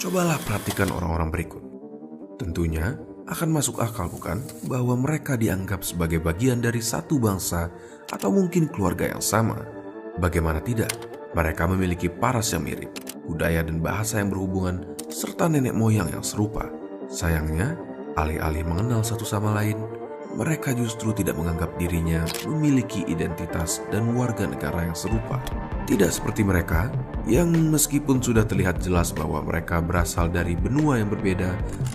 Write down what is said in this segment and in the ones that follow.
Cobalah perhatikan orang-orang berikut. Tentunya akan masuk akal bukan bahwa mereka dianggap sebagai bagian dari satu bangsa atau mungkin keluarga yang sama. Bagaimana tidak, mereka memiliki paras yang mirip, budaya dan bahasa yang berhubungan, serta nenek moyang yang serupa. Sayangnya, alih-alih mengenal satu sama lain, mereka justru tidak menganggap dirinya memiliki identitas dan warga negara yang serupa. Tidak seperti mereka yang meskipun sudah terlihat jelas bahwa mereka berasal dari benua yang berbeda,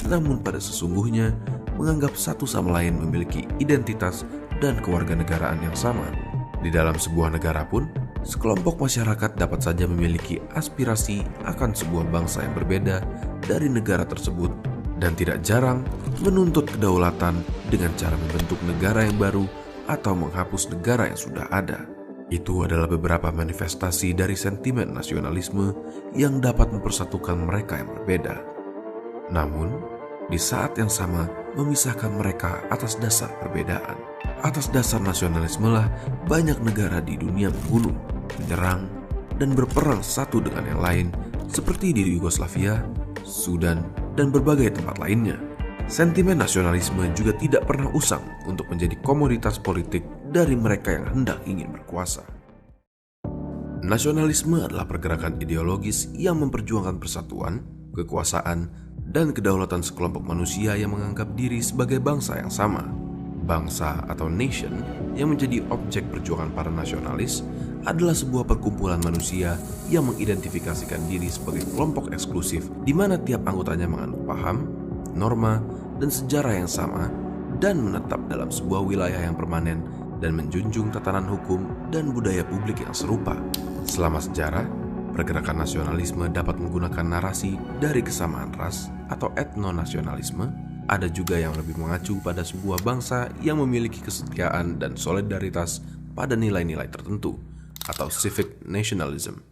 namun pada sesungguhnya menganggap satu sama lain memiliki identitas dan kewarganegaraan yang sama. Di dalam sebuah negara pun, sekelompok masyarakat dapat saja memiliki aspirasi akan sebuah bangsa yang berbeda dari negara tersebut dan tidak jarang menuntut kedaulatan dengan cara membentuk negara yang baru atau menghapus negara yang sudah ada. Itu adalah beberapa manifestasi dari sentimen nasionalisme yang dapat mempersatukan mereka yang berbeda. Namun, di saat yang sama memisahkan mereka atas dasar perbedaan. Atas dasar nasionalisme lah banyak negara di dunia membunuh, menyerang, dan berperang satu dengan yang lain seperti di Yugoslavia, Sudan, dan berbagai tempat lainnya. Sentimen nasionalisme juga tidak pernah usang untuk menjadi komoditas politik dari mereka yang hendak ingin berkuasa. Nasionalisme adalah pergerakan ideologis yang memperjuangkan persatuan, kekuasaan, dan kedaulatan sekelompok manusia yang menganggap diri sebagai bangsa yang sama. Bangsa atau nation yang menjadi objek perjuangan para nasionalis adalah sebuah perkumpulan manusia yang mengidentifikasikan diri sebagai kelompok eksklusif di mana tiap anggotanya menganut paham, norma, dan sejarah yang sama dan menetap dalam sebuah wilayah yang permanen dan menjunjung tatanan hukum dan budaya publik yang serupa. Selama sejarah, pergerakan nasionalisme dapat menggunakan narasi dari kesamaan ras atau etnonasionalisme. Ada juga yang lebih mengacu pada sebuah bangsa yang memiliki kesetiaan dan solidaritas pada nilai-nilai tertentu atau civic nationalism.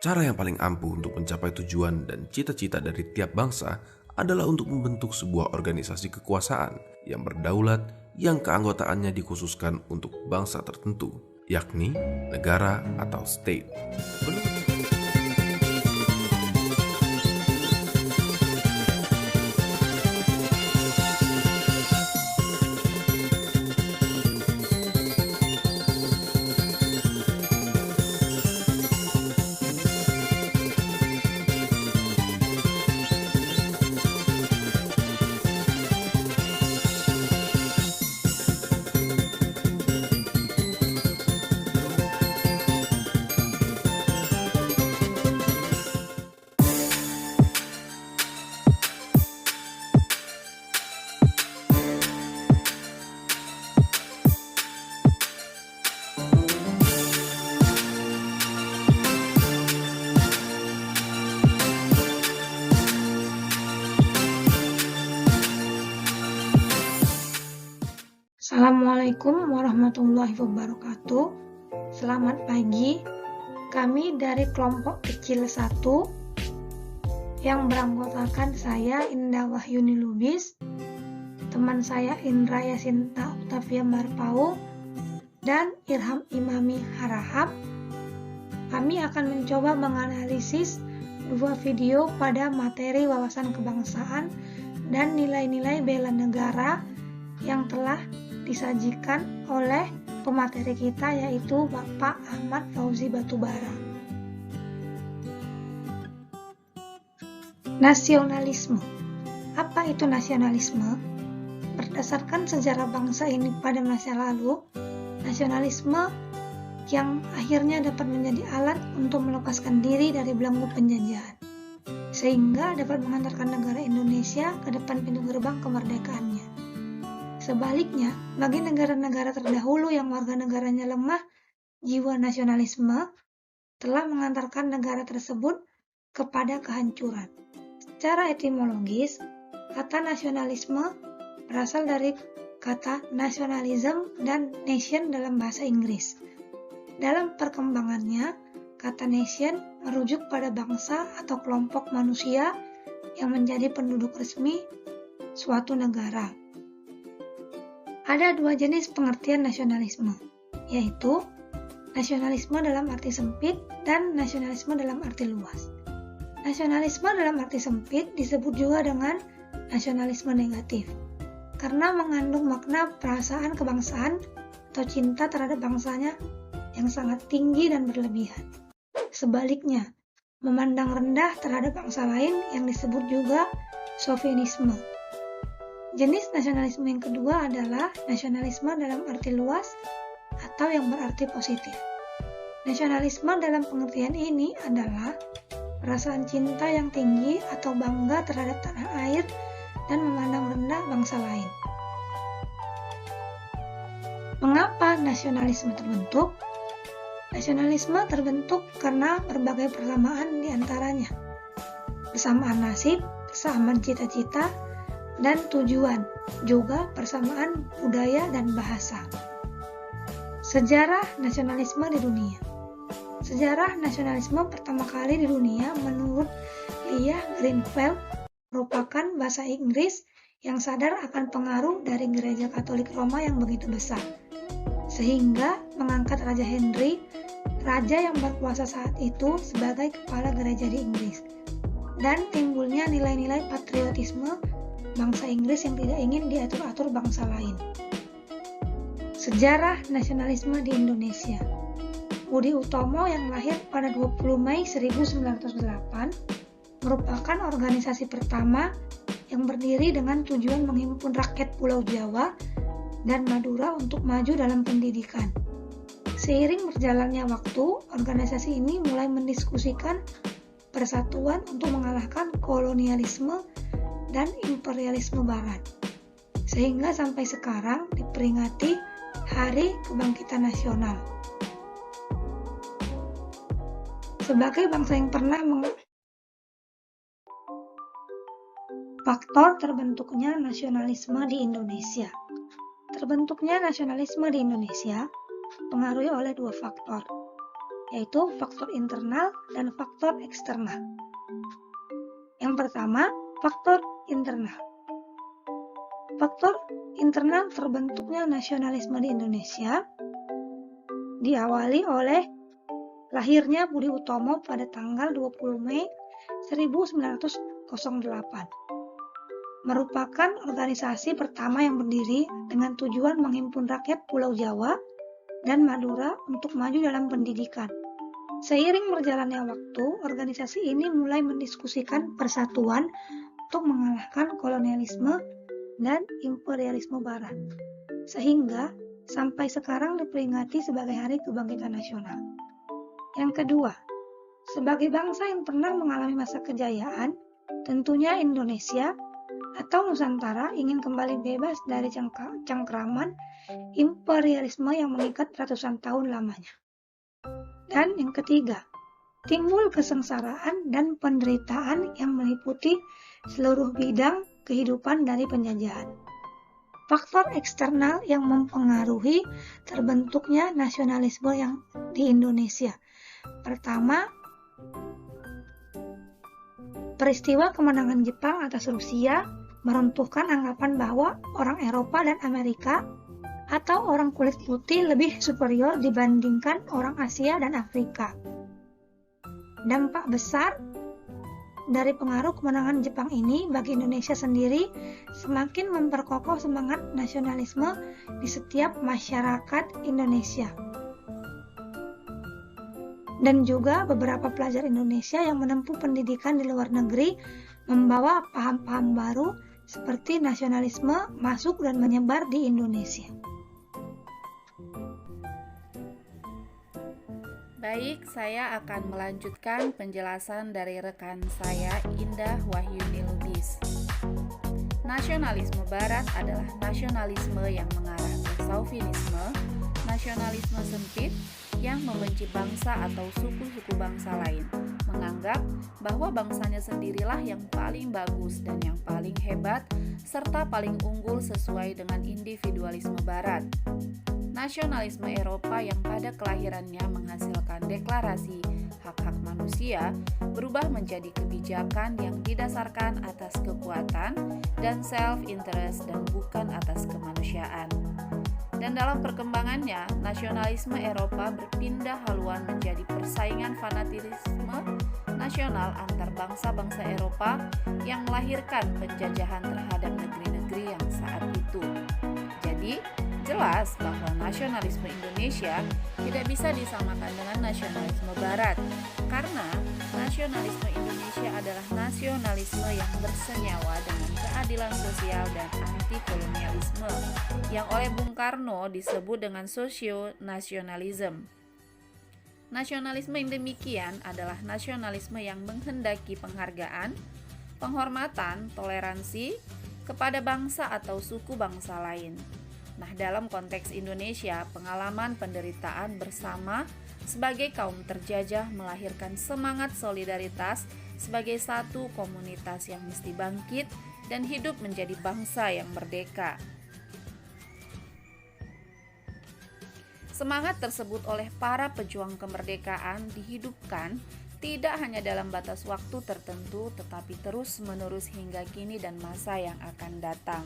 Cara yang paling ampuh untuk mencapai tujuan dan cita-cita dari tiap bangsa adalah untuk membentuk sebuah organisasi kekuasaan yang berdaulat yang keanggotaannya dikhususkan untuk bangsa tertentu, yakni negara atau state. Assalamualaikum warahmatullahi wabarakatuh. Selamat pagi. Kami dari kelompok kecil 1 yang beranggotakan saya Indah Wahyuni Lubis, teman saya Indra Yasinta Octavia Marpau, dan Irham Imami Harahap. Kami akan mencoba menganalisis dua video pada materi wawasan kebangsaan dan nilai-nilai bela negara yang telah disajikan oleh pemateri kita, yaitu Bapak Ahmad Fauzi Batubara. Nasionalisme. Apa itu nasionalisme? Berdasarkan sejarah bangsa ini pada masa lalu, nasionalisme yang akhirnya dapat menjadi alat untuk melepaskan diri dari belenggu penjajahan, sehingga dapat mengantarkan negara Indonesia ke depan pintu gerbang kemerdekaannya. Sebaliknya, bagi negara-negara terdahulu yang warga negaranya lemah, jiwa nasionalisme telah mengantarkan negara tersebut kepada kehancuran. Secara etimologis, kata nasionalisme berasal dari kata nationalism dan nation dalam bahasa Inggris. Dalam perkembangannya, kata nation merujuk pada bangsa atau kelompok manusia yang menjadi penduduk resmi suatu negara. Ada dua jenis pengertian nasionalisme, yaitu nasionalisme dalam arti sempit dan nasionalisme dalam arti luas. Nasionalisme dalam arti sempit disebut juga dengan nasionalisme negatif, karena mengandung makna perasaan kebangsaan atau cinta terhadap bangsanya yang sangat tinggi dan berlebihan. Sebaliknya, memandang rendah terhadap bangsa lain yang disebut juga sovinisme. Jenis nasionalisme yang kedua adalah nasionalisme dalam arti luas atau yang berarti positif. Nasionalisme dalam pengertian ini adalah perasaan cinta yang tinggi atau bangga terhadap tanah air dan memandang rendah bangsa lain. Mengapa nasionalisme terbentuk? Nasionalisme terbentuk karena berbagai persamaan di antaranya. Persamaan nasib, persamaan cita-cita, dan tujuan, juga persamaan budaya dan bahasa. Sejarah nasionalisme di dunia. Sejarah nasionalisme pertama kali di dunia menurut Leah Greenfeld merupakan bahasa Inggris yang sadar akan pengaruh dari Gereja Katolik Roma yang begitu besar, sehingga mengangkat Raja Henry, raja yang berkuasa saat itu, sebagai kepala gereja di Inggris, dan timbulnya nilai-nilai patriotisme bangsa Inggris yang tidak ingin diatur-atur bangsa lain. Sejarah nasionalisme di Indonesia. Budi Utomo yang lahir pada 20 Mei 1908 merupakan organisasi pertama yang berdiri dengan tujuan menghimpun rakyat Pulau Jawa dan Madura untuk maju dalam pendidikan. Seiring berjalannya waktu, organisasi ini mulai mendiskusikan persatuan untuk mengalahkan kolonialisme dan imperialisme Barat, sehingga sampai sekarang diperingati Hari Kebangkitan Nasional. Sebagai bangsa yang pernah faktor terbentuknya nasionalisme di Indonesia. Terbentuknya nasionalisme di Indonesia dipengaruhi oleh dua faktor, yaitu faktor internal dan faktor eksternal. Yang pertama, faktor internal. Faktor internal terbentuknya nasionalisme di Indonesia diawali oleh lahirnya Budi Utomo pada tanggal 20 Mei 1908. Merupakan organisasi pertama yang berdiri dengan tujuan menghimpun rakyat Pulau Jawa dan Madura untuk maju dalam pendidikan. Seiring berjalannya waktu, organisasi ini mulai mendiskusikan persatuan untuk mengalahkan kolonialisme dan imperialisme Barat, sehingga sampai sekarang diperingati sebagai Hari Kebangkitan Nasional. Yang kedua, sebagai bangsa yang pernah mengalami masa kejayaan, tentunya Indonesia atau Nusantara ingin kembali bebas dari cengkraman imperialisme yang mengikat ratusan tahun lamanya. Dan yang ketiga, timbul kesengsaraan dan penderitaan yang meliputi seluruh bidang kehidupan dari penjajahan. Faktor eksternal yang mempengaruhi terbentuknya nasionalisme yang di Indonesia. Pertama, peristiwa kemenangan Jepang atas Rusia meruntuhkan anggapan bahwa orang Eropa dan Amerika atau orang kulit putih lebih superior dibandingkan orang Asia dan Afrika. Dampak besar dari pengaruh kemenangan Jepang ini bagi Indonesia sendiri semakin memperkokoh semangat nasionalisme di setiap masyarakat Indonesia. Dan juga beberapa pelajar Indonesia yang menempuh pendidikan di luar negeri membawa paham-paham baru seperti nasionalisme masuk dan menyebar di Indonesia. Baik, saya akan melanjutkan penjelasan dari rekan saya, Indah Wahyuni Lubis. Nasionalisme Barat adalah nasionalisme yang mengarah ke chauvinisme, nasionalisme sempit yang membenci bangsa atau suku-suku bangsa lain, menganggap bahwa bangsanya sendirilah yang paling bagus dan yang paling hebat, serta paling unggul sesuai dengan individualisme Barat. Nasionalisme Eropa yang pada kelahirannya menghasilkan deklarasi hak-hak manusia berubah menjadi kebijakan yang didasarkan atas kekuatan dan self-interest dan bukan atas kemanusiaan. Dan dalam perkembangannya, nasionalisme Eropa berpindah haluan menjadi persaingan fanatisme nasional antar bangsa-bangsa Eropa yang melahirkan penjajahan terhadap negeri-negeri yang saat itu. Jadi, jelas bahwa nasionalisme Indonesia tidak bisa disamakan dengan nasionalisme Barat, karena nasionalisme Indonesia adalah nasionalisme yang bersenyawa dengan keadilan sosial dan anti-kolonialisme, yang oleh Bung Karno disebut dengan sosio-nasionalisme. Nasionalisme yang demikian adalah nasionalisme yang menghendaki penghargaan, penghormatan, toleransi kepada bangsa atau suku bangsa lain. Nah, dalam konteks Indonesia, pengalaman penderitaan bersama sebagai kaum terjajah melahirkan semangat solidaritas sebagai satu komunitas yang mesti bangkit dan hidup menjadi bangsa yang merdeka. Semangat tersebut oleh para pejuang kemerdekaan dihidupkan tidak hanya dalam batas waktu tertentu, tetapi terus-menerus hingga kini dan masa yang akan datang.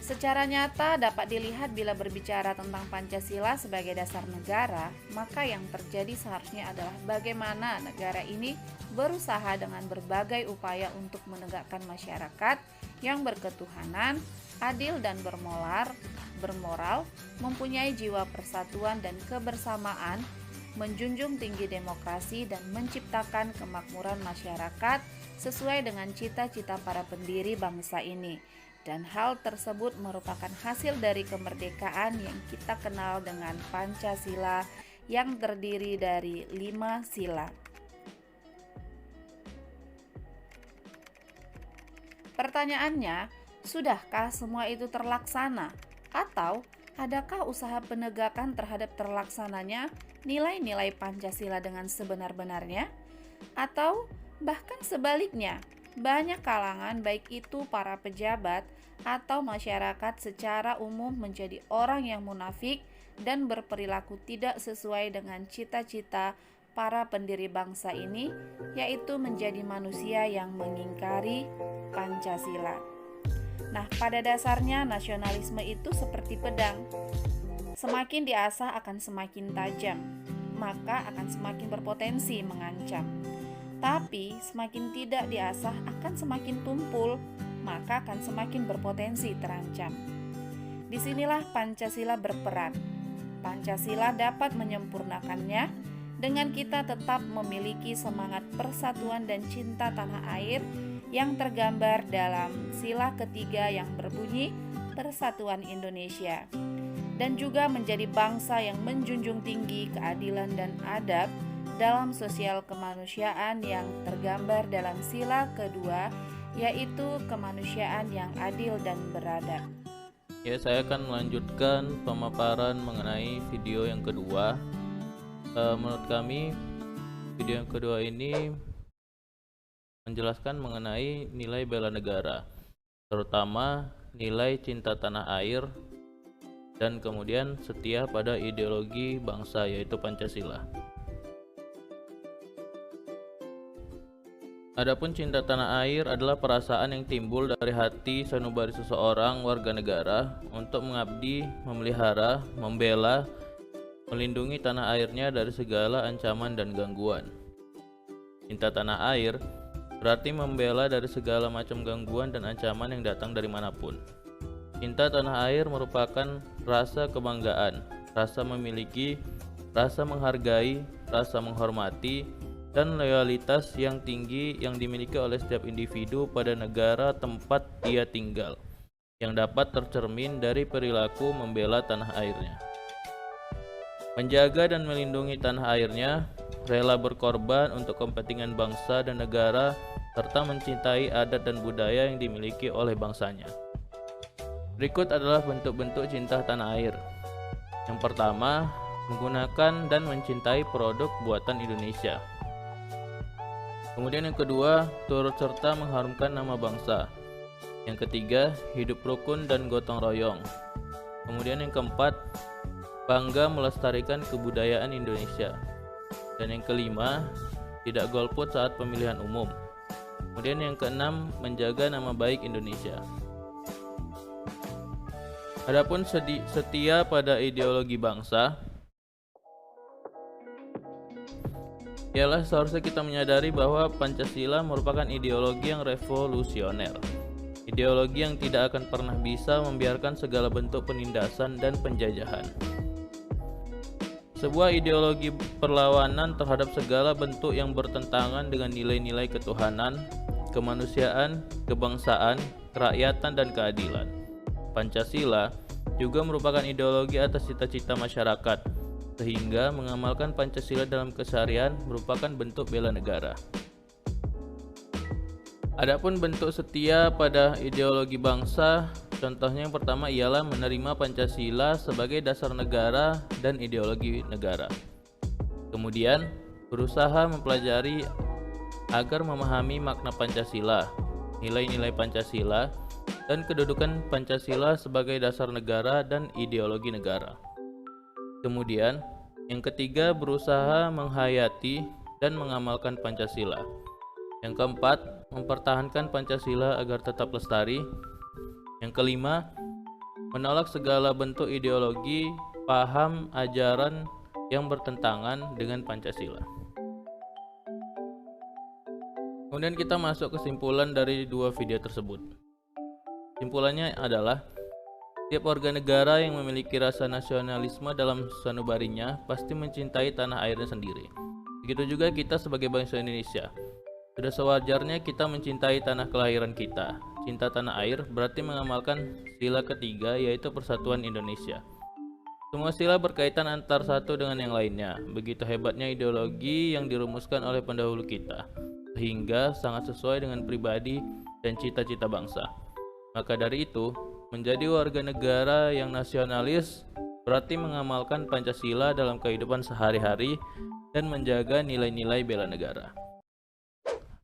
Secara nyata dapat dilihat bila berbicara tentang Pancasila sebagai dasar negara, maka yang terjadi seharusnya adalah bagaimana negara ini berusaha dengan berbagai upaya untuk menegakkan masyarakat yang berketuhanan, adil dan bermoral, mempunyai jiwa persatuan dan kebersamaan, menjunjung tinggi demokrasi dan menciptakan kemakmuran masyarakat sesuai dengan cita-cita para pendiri bangsa ini. Dan hal tersebut merupakan hasil dari kemerdekaan yang kita kenal dengan Pancasila yang terdiri dari 5 sila. Pertanyaannya, sudahkah semua itu terlaksana? Atau adakah usaha penegakan terhadap terlaksananya nilai-nilai Pancasila dengan sebenar-benarnya? Atau bahkan sebaliknya, banyak kalangan baik itu para pejabat atau masyarakat secara umum menjadi orang yang munafik dan berperilaku tidak sesuai dengan cita-cita para pendiri bangsa ini, yaitu menjadi manusia yang mengingkari Pancasila. Nah, pada dasarnya nasionalisme itu seperti pedang. Semakin diasah akan semakin tajam, maka akan semakin berpotensi mengancam. Tapi semakin tidak diasah akan semakin tumpul, maka akan semakin berpotensi terancam. Disinilah Pancasila berperan. Pancasila dapat menyempurnakannya dengan kita tetap memiliki semangat persatuan dan cinta tanah air yang tergambar dalam sila ketiga yang berbunyi Persatuan Indonesia, dan juga menjadi bangsa yang menjunjung tinggi keadilan dan adab dalam sosial kemanusiaan yang tergambar dalam sila kedua, yaitu kemanusiaan yang adil dan beradab. Ya, saya akan melanjutkan pemaparan mengenai video yang kedua. Menurut kami, video yang kedua ini menjelaskan mengenai nilai bela negara, terutama nilai cinta tanah air dan kemudian setia pada ideologi bangsa, yaitu Pancasila. Adapun cinta tanah air adalah perasaan yang timbul dari hati sanubari seseorang warga negara untuk mengabdi, memelihara, membela, melindungi tanah airnya dari segala ancaman dan gangguan. Cinta tanah air berarti membela dari segala macam gangguan dan ancaman yang datang dari manapun. Cinta tanah air merupakan rasa kebanggaan, rasa memiliki, rasa menghargai, rasa menghormati, dan loyalitas yang tinggi yang dimiliki oleh setiap individu pada negara tempat dia tinggal, yang dapat tercermin dari perilaku membela tanah airnya. Menjaga dan melindungi tanah airnya, rela berkorban untuk kepentingan bangsa dan negara, serta mencintai adat dan budaya yang dimiliki oleh bangsanya. Berikut adalah bentuk-bentuk cinta tanah air. Yang pertama, menggunakan dan mencintai produk buatan Indonesia. Kemudian yang kedua, turut serta mengharumkan nama bangsa. Yang ketiga, hidup rukun dan gotong royong. Kemudian yang keempat, bangga melestarikan kebudayaan Indonesia. Dan yang kelima, tidak golput saat pemilihan umum. Kemudian yang keenam, menjaga nama baik Indonesia. Adapun setia pada ideologi bangsa, ialah seharusnya kita menyadari bahwa Pancasila merupakan ideologi yang revolusioner. Ideologi yang tidak akan pernah bisa membiarkan segala bentuk penindasan dan penjajahan. Sebuah ideologi perlawanan terhadap segala bentuk yang bertentangan dengan nilai-nilai ketuhanan, kemanusiaan, kebangsaan, kerakyatan, dan keadilan. Pancasila juga merupakan ideologi atas cita-cita masyarakat, sehingga mengamalkan Pancasila dalam keseharian merupakan bentuk bela negara. Adapun bentuk setia pada ideologi bangsa, contohnya yang pertama ialah menerima Pancasila sebagai dasar negara dan ideologi negara. Kemudian, berusaha mempelajari agar memahami makna Pancasila, nilai-nilai Pancasila, dan kedudukan Pancasila sebagai dasar negara dan ideologi negara. Kemudian, yang ketiga berusaha menghayati dan mengamalkan Pancasila. Yang keempat, mempertahankan Pancasila agar tetap lestari. Yang kelima, menolak segala bentuk ideologi, paham, ajaran yang bertentangan dengan Pancasila. Kemudian kita masuk kesimpulan dari dua video tersebut. Kesimpulannya adalah setiap warga negara yang memiliki rasa nasionalisme dalam sanubarinya pasti mencintai tanah airnya sendiri. Begitu juga kita sebagai bangsa Indonesia. Sudah sewajarnya kita mencintai tanah kelahiran kita. Cinta tanah air berarti mengamalkan sila ketiga, yaitu persatuan Indonesia. Semua sila berkaitan antar satu dengan yang lainnya. Begitu hebatnya ideologi yang dirumuskan oleh pendahulu kita, sehingga sangat sesuai dengan pribadi dan cita-cita bangsa. Maka dari itu, menjadi warga negara yang nasionalis berarti mengamalkan Pancasila dalam kehidupan sehari-hari dan menjaga nilai-nilai bela negara.